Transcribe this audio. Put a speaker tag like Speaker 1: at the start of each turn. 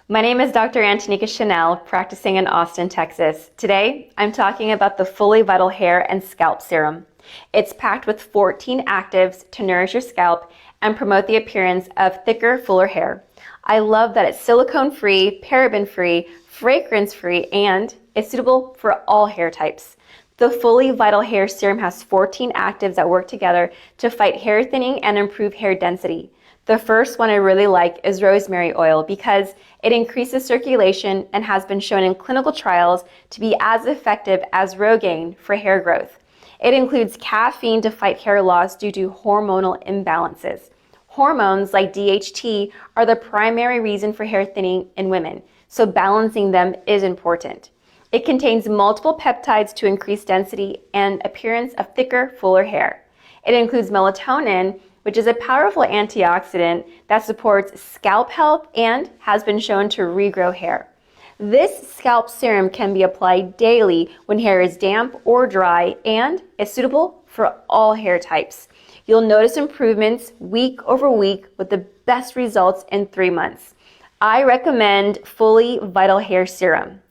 Speaker 1: My name is Dr. Antonika Chanel, practicing in Austin, Texas. Today, I'm talking about the Fully Vital Hair and Scalp Serum. It's packed with 14 actives to nourish your scalp and promote the appearance of thicker, fuller hair. I love that it's silicone-free, paraben-free, fragrance-free, and it's suitable for all hair types. The Fully Vital Hair Serum has 14 actives that work together to fight hair thinning and improve hair density. The first one I really like is rosemary oil because it increases circulation and has been shown in clinical trials to be as effective as Rogaine for hair growth. It includes caffeine to fight hair loss due to hormonal imbalances. Hormones like DHT are the primary reason for hair thinning in women, so balancing them is important. It contains multiple peptides to increase density and appearance of thicker, fuller hair. It includes melatonin, which is a powerful antioxidant that supports scalp health and has been shown to regrow hair. This scalp serum can be applied daily when hair is damp or dry and is suitable for all hair types. You'll notice improvements week over week with the best results in 3 months. I recommend Fully Vital Hair Serum.